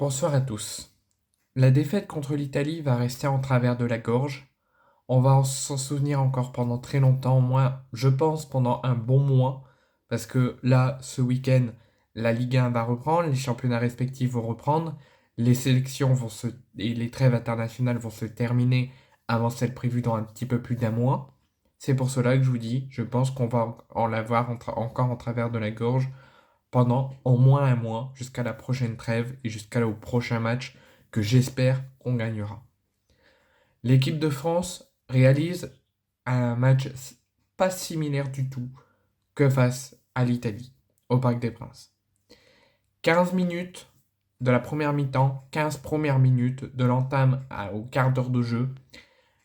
Bonsoir à tous. La défaite contre l'Italie va rester en travers de la gorge. On va s'en souvenir encore pendant très longtemps, moi je pense pendant un bon mois, parce que là, ce week-end, la Ligue 1 va reprendre, les championnats respectifs vont reprendre, les sélections et les trêves internationales vont se terminer avant celle prévue dans un petit peu plus d'un mois. C'est pour cela que je vous dis, je pense qu'on va en l'avoir encore en travers de la gorge pendant au moins un mois jusqu'à la prochaine trêve et jusqu'au prochain match que j'espère qu'on gagnera. L'équipe de France réalise un match pas similaire du tout que face à l'Italie au Parc des Princes. 15 minutes de la première mi-temps, 15 premières minutes de l'entame au quart d'heure de jeu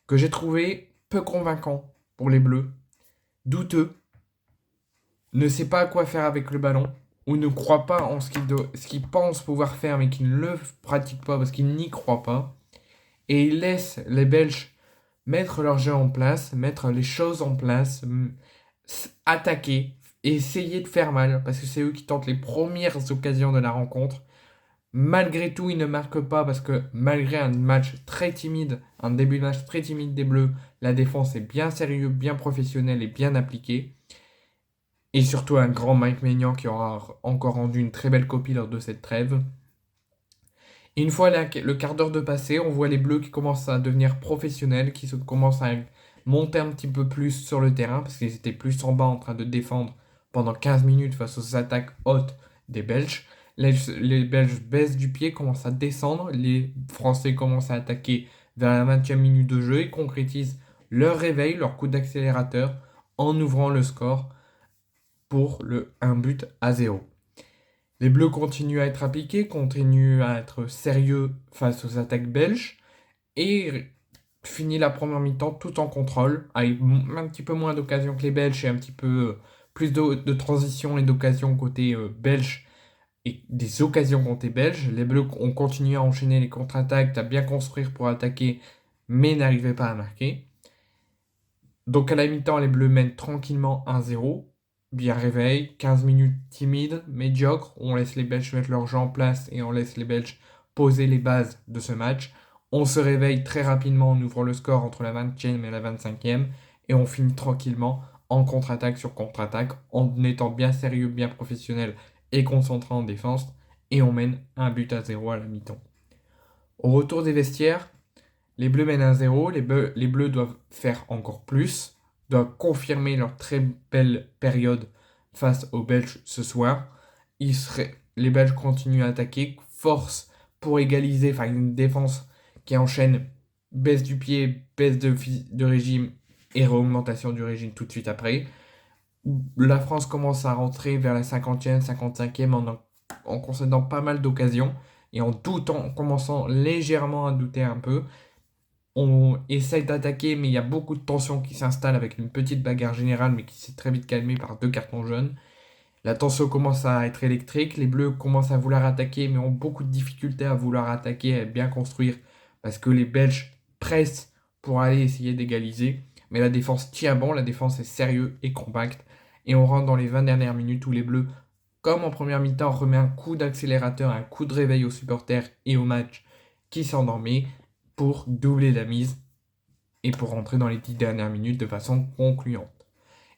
que j'ai trouvé peu convaincant pour les Bleus, douteux, ne sait pas quoi faire avec le ballon ou ne croit pas en ce qu'il pense pouvoir faire mais qui ne le pratique pas parce qu'il n'y croit pas. Et il laisse les Belges mettre leur jeu en place, mettre les choses en place, attaquer, essayer de faire mal parce que c'est eux qui tentent les premières occasions de la rencontre. Malgré tout, ils ne marquent pas parce que malgré un match très timide, un début de match très timide des Bleus, la défense est bien sérieuse, bien professionnelle et bien appliquée. Et surtout un grand Mike Maignan qui aura encore rendu une très belle copie lors de cette trêve. Et une fois le quart d'heure de passé, on voit les Bleus qui commencent à devenir professionnels, commencent à monter un petit peu plus sur le terrain, parce qu'ils étaient plus en bas en train de défendre pendant 15 minutes face aux attaques hautes des Belges. Les Belges baissent du pied, commencent à descendre, les Français commencent à attaquer vers la 20e minute de jeu et concrétisent leur réveil, leur coup d'accélérateur en ouvrant le score pour le 1-0. Les Bleus continuent à être appliqués, continuent à être sérieux face aux attaques belges et finit la première mi-temps tout en contrôle, avec un petit peu moins d'occasions que les Belges et un petit peu plus de transition et d'occasions côté belge et des occasions côté belge. Les Bleus ont continué à enchaîner les contre-attaques, à bien construire pour attaquer, mais n'arrivaient pas à marquer. Donc à la mi-temps, les Bleus mènent tranquillement 1-0. Bien réveil, 15 minutes timides, médiocres. On laisse les Belges mettre leur jeu en place et on laisse les Belges poser les bases de ce match. On se réveille très rapidement en ouvrant le score entre la 20e et la 25e. Et on finit tranquillement en contre-attaque sur contre-attaque, en étant bien sérieux, bien professionnel et concentré en défense. Et on mène 1-0 à la mi-temps. Au retour des vestiaires, les Bleus mènent 1-0, les Bleus doivent faire encore plus, doivent confirmer leur très belle période face aux Belges ce soir. Les Belges continuent à attaquer, force pour égaliser, enfin une défense qui enchaîne baisse du pied, baisse de régime et réaugmentation du régime tout de suite après. La France commence à rentrer vers la 50e, 55e en concédant pas mal d'occasions et en commençant légèrement à douter un peu. On essaye d'attaquer, mais il y a beaucoup de tension qui s'installe avec une petite bagarre générale, mais qui s'est très vite calmée par 2 cartons jaunes. La tension commence à être électrique, les Bleus commencent à vouloir attaquer, mais ont beaucoup de difficultés à vouloir attaquer, à bien construire, parce que les Belges pressent pour aller essayer d'égaliser. Mais la défense tient bon, la défense est sérieuse et compacte. Et on rentre dans les 20 dernières minutes où les Bleus, comme en première mi-temps, remet un coup d'accélérateur, un coup de réveil aux supporters et au match qui s'endormait pour doubler la mise et pour rentrer dans les 10 dernières minutes de façon concluante.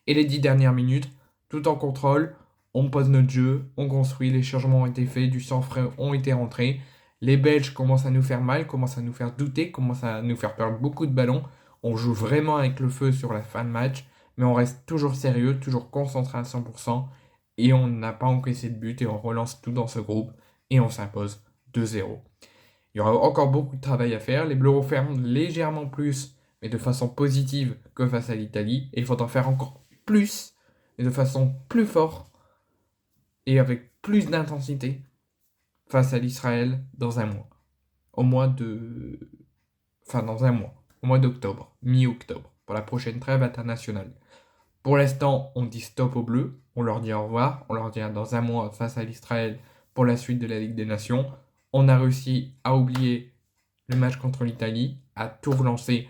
Et les 10 dernières minutes, tout en contrôle, on pose notre jeu, on construit, les changements ont été faits, du sang frais ont été rentrés. Les Belges commencent à nous faire mal, commencent à nous faire douter, commencent à nous faire perdre beaucoup de ballons. On joue vraiment avec le feu sur la fin de match, mais on reste toujours sérieux, toujours concentré à 100%, et on n'a pas encaissé de but, et on relance tout dans ce groupe, et on s'impose 2-0. Il y aura encore beaucoup de travail à faire. Les Bleus referment légèrement plus, mais de façon positive que face à l'Italie. Et il faudra faire encore plus, mais de façon plus forte et avec plus d'intensité face à l'Israël dans un mois. Au mois de... Enfin, dans un mois. Au mois d'octobre, mi-octobre, pour la prochaine trêve internationale. Pour l'instant, on dit stop aux Bleus. On leur dit au revoir. On leur dit dans un mois face à l'Israël pour la suite de la Ligue des Nations. On a réussi à oublier le match contre l'Italie, à tout relancer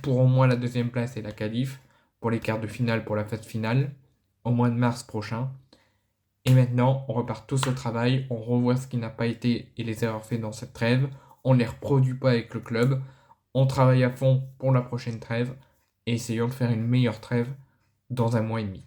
pour au moins la deuxième place et la qualif, pour les quarts de finale, pour la phase finale, au mois de mars prochain. Et maintenant, on repart tous au travail, on revoit ce qui n'a pas été et les erreurs faites dans cette trêve, on ne les reproduit pas avec le club, on travaille à fond pour la prochaine trêve et essayons de faire une meilleure trêve dans un mois et demi.